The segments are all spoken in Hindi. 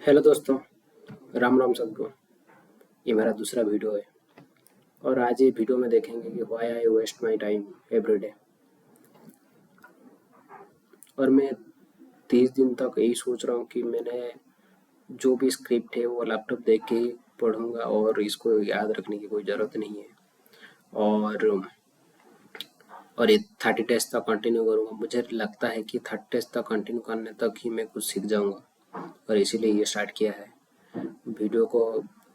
हेलो दोस्तों, राम राम सबको। ये मेरा दूसरा वीडियो है और आज ये वीडियो में देखेंगे कि why I waste my time every day. और मैं 30 दिन तक यही सोच रहा हूँ कि मैंने जो भी स्क्रिप्ट है वो लैपटॉप देख के ही पढ़ूंगा और इसको याद रखने की कोई ज़रूरत नहीं है। और और ये 30 डेज तक कंटिन्यू करूँगा। मुझे लगता है कि 30 डेज तक कंटिन्यू करने तक ही मैं कुछ सीख जाऊँगा और इसीलिए ये स्टार्ट किया है। वीडियो को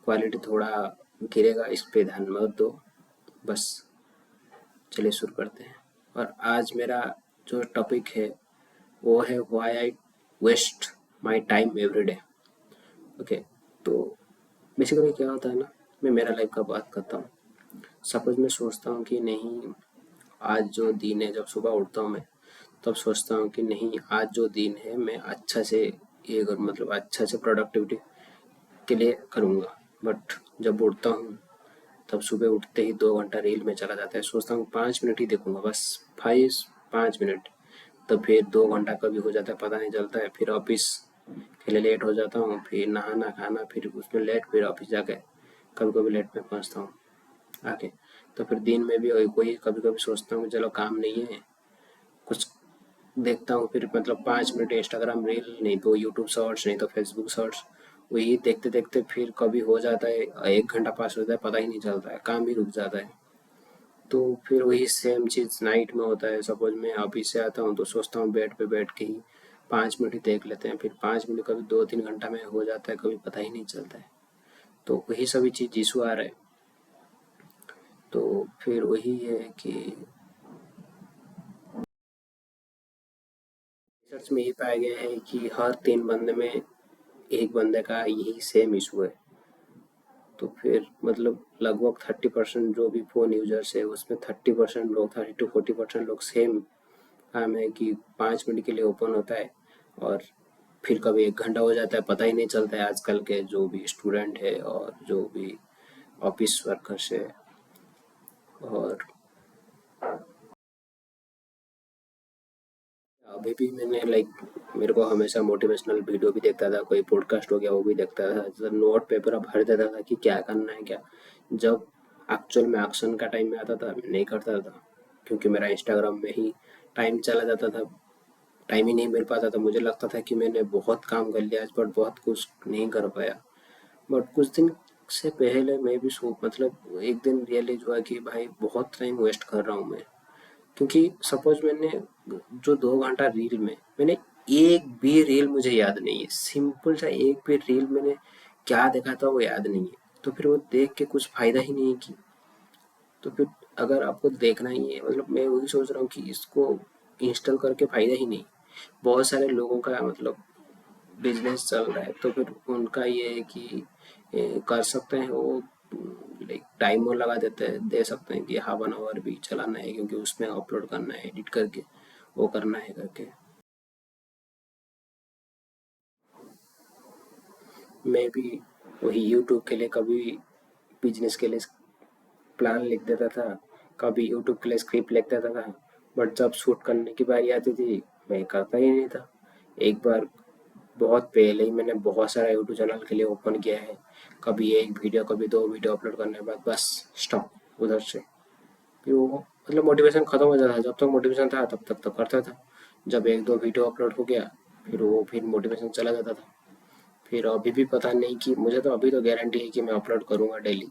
क्वालिटी थोड़ा गिरेगा, इस पे ध्यान मत दो। बस चलिए शुरू करते हैं। और आज मेरा जो टॉपिक है वो है why I waste my time every day. Okay, तो बेसिकली क्या होता है ना, मैं मेरा लाइफ का बात करता हूँ। सपोज मैं सोचता हूँ कि नहीं, आज जो दिन है, जब सुबह उठता हूँ मैं तब सोचता हूँ कि नहीं, आज जो दिन है मैं अच्छा से ये मतलब अच्छा से प्रोडक्टिविटी के लिए करूँगा। बट जब उठता हूँ तब सुबह उठते ही 2 घंटा रील में चला जाता है। सोचता हूँ 5 मिनट ही देखूंगा, बस 5 मिनट। तो फिर 2 घंटा कभी हो जाता है पता नहीं चलता है। फिर ऑफिस के लिए लेट हो जाता हूँ, फिर नहाना खाना, फिर उसमें लेट, फिर ऑफिस जाके कभी कभी लेट में पहुँचता हूँ आके। तो फिर दिन में भी वही कभी कभी सोचता हूँ चलो काम नहीं है, कुछ देखता हूँ। फिर मतलब 5 मिनट इंस्टाग्राम रील, नहीं तो यूट्यूब शॉर्ट्स, नहीं तो फेसबुक शॉर्ट्स, वही देखते देखते फिर कभी हो जाता है 1 घंटा पास हो जाता है, पता ही नहीं चलता है, काम भी रुक जाता है। तो फिर वही सेम चीज़ नाइट में होता है। सपोज मैं ऑफिस से आता हूँ तो सोचता हूँ बेड पे बैठ के ही 5 मिनट ही देख लेते हैं, फिर 5 मिनट कभी 2-3 घंटा में हो जाता है, कभी पता ही नहीं चलता है। तो वही सभी चीज़ इशू आ रहा है। तो फिर वही है कि रिसर्च में ये पाया गया है कि हर 3 बंदे में एक बंदे का यही सेम इशू है। तो फिर मतलब लगभग 30% जो भी फ़ोन यूजर्स है उसमें 30% लोग, 30 to 40% लोग सेम काम है कि 5 मिनट के लिए ओपन होता है और फिर कभी 1 घंटा हो जाता है, पता ही नहीं चलता है। आजकल के जो भी स्टूडेंट है और जो भी ऑफिस वर्कर्स है। और अभी भी मैंने लाइक, मेरे को हमेशा मोटिवेशनल वीडियो भी देखता था, कोई पॉडकास्ट हो गया वो भी देखता था, जब नोट पेपर अब भर देता था कि क्या करना है क्या। जब एक्चुअल में एक्शन का टाइम में आता था मैं नहीं करता था, क्योंकि मेरा इंस्टाग्राम में ही टाइम चला जाता था, टाइम ही नहीं मिल पाता था। मुझे लगता था कि मैंने बहुत काम कर लिया आज, बट बहुत कुछ नहीं कर पाया। बट कुछ दिन से पहले मैं भी सो मतलब एक दिन रियलाइज हुआ कि भाई बहुत टाइम वेस्ट कर रहा हूँ मैं। क्योंकि सपोज मैंने जो 2 घंटा रील में, मैंने एक भी रील मुझे याद नहीं है, सिंपल सा एक भी रील मैंने क्या देखा था वो याद नहीं है। तो फिर वो देख के कुछ फायदा ही नहीं है कि। तो फिर अगर आपको देखना ही है, मतलब मैं वही सोच रहा हूँ कि इसको इंस्टॉल करके फायदा ही नहीं। बहुत सारे लोगों का मतलब बिजनेस चल रहा है, तो फिर उनका ये है कि कर सकते हैं वो, लाइक टाइमर लगा देते हैं, दे सकते हैं कि हाफ एन आवर भी चलाना है क्योंकि उसमें अपलोड करना है, एडिट करके वो करना है करके। मैं भी वही यूट्यूब के लिए कभी बिजनेस के लिए प्लान लिख देता था, कभी यूट्यूब के लिए स्क्रिप्ट लिख देता था। बट जब शूट करने की बारी आती थी मैं करता ही नहीं था। एक बार बहुत पहले ही मैंने बहुत सारा यूट्यूब चैनल के लिए ओपन किया है, कभी एक वीडियो कभी 2 वीडियो अपलोड करने के बाद बस स्टॉप उधर से। फिर वो मतलब मोटिवेशन खत्म हो जाता था। जब तक मोटिवेशन था तब तक तो करता था, जब 1-2 वीडियो अपलोड हो गया फिर मोटिवेशन चला जाता था। फिर अभी भी पता नहीं कि, मुझे तो अभी तो गारंटी है कि मैं अपलोड करूँगा डेली,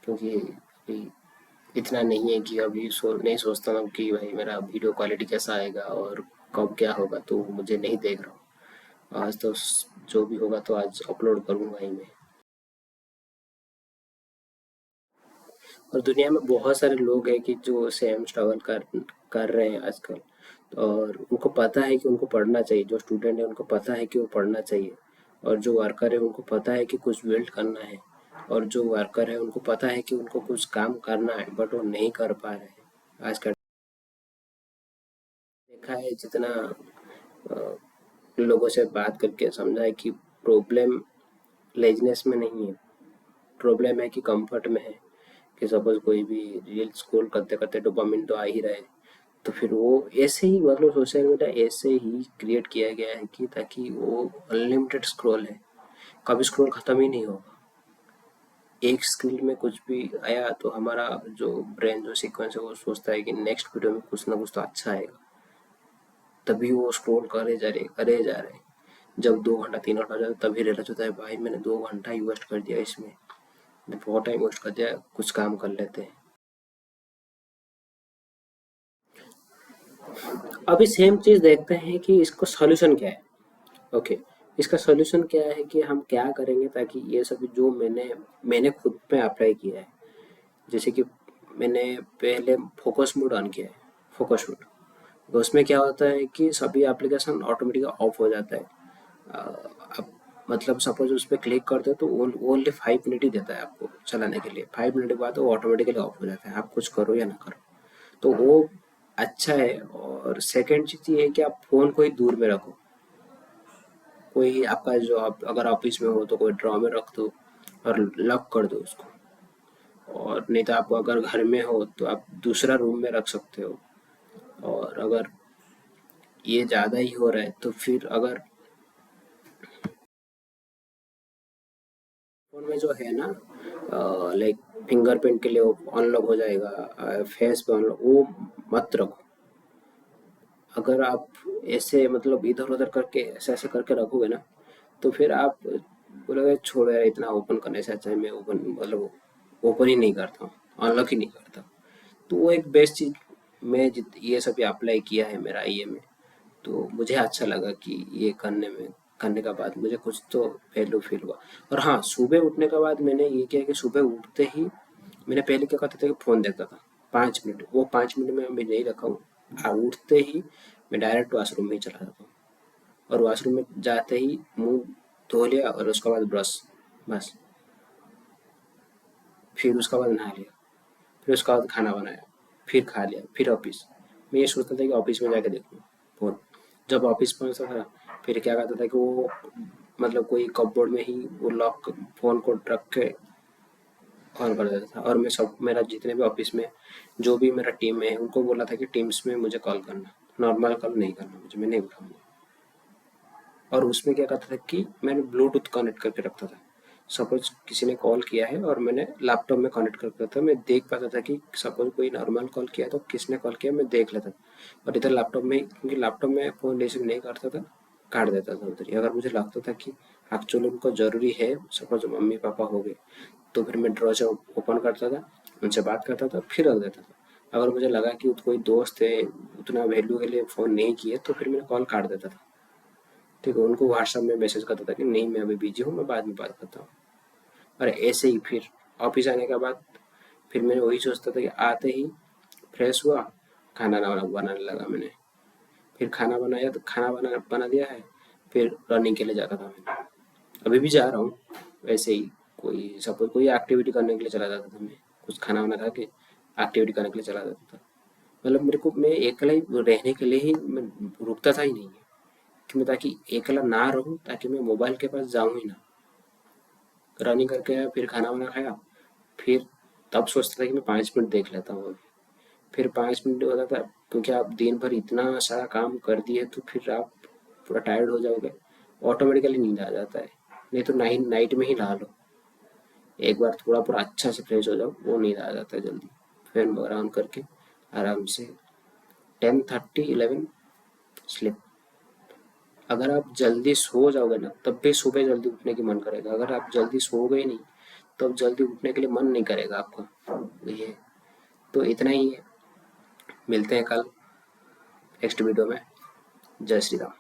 क्योंकि अभी इतना नहीं है कि अभी नहीं सोचता हूँ कि भाई मेरा वीडियो क्वालिटी कैसा आएगा और कब क्या होगा, तो मुझे नहीं देख रहा हूँ। आज तो जो भी होगा तो आज अपलोड करूँगा ही मैं। और दुनिया में बहुत सारे लोग हैं कि जो सेम स्ट्रगल कर रहे हैं आजकल। और उनको पता है कि उनको पढ़ना चाहिए, जो स्टूडेंट है उनको पता है कि वो पढ़ना चाहिए, और जो वर्कर है उनको पता है कि कुछ बिल्ड करना है, और जो वर्कर है उनको पता है कि उनको कुछ काम करना है बट वो नहीं कर पा रहे हैं आज का। देखा है जितना अ, लोगों से बात करके समझा है कि प्रॉब्लम लेजनेस में नहीं है, प्रॉब्लम है कि कंफर्ट में है। कि सपोज कोई भी रील स्क्रॉल करते करते डोपामिन तो आ ही रहा है, तो फिर वो ऐसे ही, सोशल मीडिया ऐसे ही क्रिएट किया गया है कि ताकि वो अनलिमिटेड स्क्रॉल है, कभी स्क्रॉल खत्म ही नहीं होगा। एक स्क्रीन में कुछ भी आया तो हमारा जो ब्रेन जो सीक्वेंस है वो सोचता है कि नेक्स्ट वीडियो में कुछ ना कुछ तो अच्छा आएगा, तभी वो स्क्रॉल करे जा रहे। जब 2 घंटा 3 घंटा हो जाता है तभी रियलाइज होता है भाई मैंने 2 घंटा ही वेस्ट कर दिया इसमें, बहुत टाइम वेस्ट कर दिया, कुछ काम कर लेते हैं। अभी सेम चीज़ देखते हैं कि इसको सॉल्यूशन क्या है। ओके, इसका सॉल्यूशन क्या है कि हम क्या करेंगे ताकि ये सब जो मैंने मैंने खुद पे अप्लाई किया है। जैसे कि मैंने पहले फोकस मोड ऑन किया है, फोकस मोड। तो उसमें क्या होता है कि सभी एप्लीकेशन ऑटोमेटिक ऑफ हो जाता है। अब मतलब सपोज उस पर क्लिक करते हो तो ओनली 5 मिनट ही देता है आपको चलाने के लिए। 5 मिनट के बाद वो ऑटोमेटिकली ऑफ हो जाता है, आप कुछ करो या ना करो। तो वो अच्छा है। और सेकंड चीज़ ये है कि आप फ़ोन को ही दूर में रखो। कोई आपका जो आप अगर ऑफिस में हो तो कोई ड्रॉर में रख दो और लॉक कर दो उसको। और नहीं तो आप अगर घर में हो तो आप दूसरा रूम में रख सकते हो। और अगर ये ज़्यादा ही हो रहा है तो फिर अगर फ़ोन में जो है ना लाइक फिंगरप्रिंट के लिए वो अनलॉक हो जाएगा, फेस पे अनलॉक, वो मत रखो। अगर आप ऐसे मतलब इधर उधर करके ऐसे ऐसे करके रखोगे ना तो फिर आप बोलोगे छोड़ो यार, इतना ओपन करने से अच्छा है मैं ओपन मतलब ओपन ही नहीं करता हूँ, अनलॉक ही नहीं करता। तो वो एक बेस्ट चीज़ मैं ये सब अप्लाई किया है मेरा आईए में। तो मुझे अच्छा लगा कि ये करने का बाद मुझे कुछ तो वैल्यू फील हुआ। और हाँ, सुबह उठने के बाद मैंने ये किया कि सुबह उठते ही मैंने पहले क्या करता था कि फ़ोन देखता था 5 मिनट, वो 5 मिनट में अभी नहीं रखा हूँ। उठते ही मैं डायरेक्ट वॉशरूम में ही चला जाता हूँ। और वॉशरूम में जाते ही मुंह धो लिया और उसके बाद ब्रश, बस। फिर उसके बाद नहा लिया, फिर उसके बाद खाना बनाया, फिर खा लिया, फिर ऑफिस। मैं ये सोचता था कि ऑफिस में जाके देखूँ फ़ोन। जब ऑफिस पहुंचता था फिर क्या करता था कि वो मतलब कोई कपबोर्ड में ही वो लॉक फ़ोन को रख के ऑन कर देता था। और मैं सब मेरा जितने भी ऑफिस में जो भी मेरा टीम में है उनको बोला था कि टीम्स में मुझे कॉल करना, नॉर्मल कॉल नहीं करना मुझे, मैं नहीं उठाऊंगा। और उसमें क्या करता था कि मैंने ब्लूटूथ कनेक्ट करके रखता था। सपोज किसी ने कॉल किया है और मैंने लैपटॉप में कनेक्ट करके था, मैं देख पाता था कि सपोज कोई नॉर्मल कॉल किया तो किसने कॉल किया मैं देख लेता था। और इधर लैपटॉप में, क्योंकि लैपटॉप में फ़ोन रिसीव नहीं करता था, काट देता था उधर ही। अगर मुझे लगता था कि एक्चुअली उनको ज़रूरी है, सपोज मम्मी पापा हो गए, तो फिर मैं ड्रॉ से ओपन करता था, उनसे बात करता था, फिर रख देता था। अगर मुझे लगा कि कोई दोस्त है उतना वैल्यू के लिए फ़ोन नहीं किए तो फिर मैंने कॉल काट देता था। ठीक है, उनको व्हाट्सएप में मैसेज करता था कि नहीं मैं अभी बिजी हूँ, मैं बाद में बात करता हूँ। और ऐसे ही फिर ऑफिस आने के बाद फिर मैंने वही सोचता था कि आते ही फ्रेश हुआ, खाना ना बनाने लगा मैंने। फिर खाना बनाया तो खाना बना दिया है, फिर रनिंग के लिए जाता था मैं। अभी भी जा रहा हूँ वैसे ही। कोई सपोज कोई एक्टिविटी करने के लिए चला जाता था मैं, कुछ खाना वाना खा के एक्टिविटी करने के लिए चला जाता था। मतलब मेरे को मैं अकेला ही रहने के लिए ही मैं रुकता था ही नहीं है कि मैं ताकि अकेला ना रहूँ, ताकि मैं मोबाइल के पास जाऊँ ही ना। रनिंग करके आया, फिर खाना वाना खाया, फिर तब सोचता था कि मैं 5 मिनट देख लेता हूँ अभी। फिर 5 मिनट होता था, क्योंकि आप दिन भर इतना सारा काम कर दिए तो फिर आप पूरा टायर्ड हो जाओगे, ऑटोमेटिकली नींद आ जाता है। नहीं तो नाइट नाइट में ही नहा लो, एक बार थोड़ा पूरा अच्छा से फ्रेश हो जाओ, वो नींद आ जाता है जल्दी। फैन वगैरह ऑन करके आराम से 10:30 11 स्लिप। अगर आप जल्दी सो जाओगे ना तब भी सुबह जल्दी उठने की मन करेगा। अगर आप जल्दी सो गए नहीं तो अब जल्दी उठने के लिए मन नहीं करेगा आपका। ये तो इतना ही है। मिलते हैं कल नेक्स्ट वीडियो में। जय श्री राम।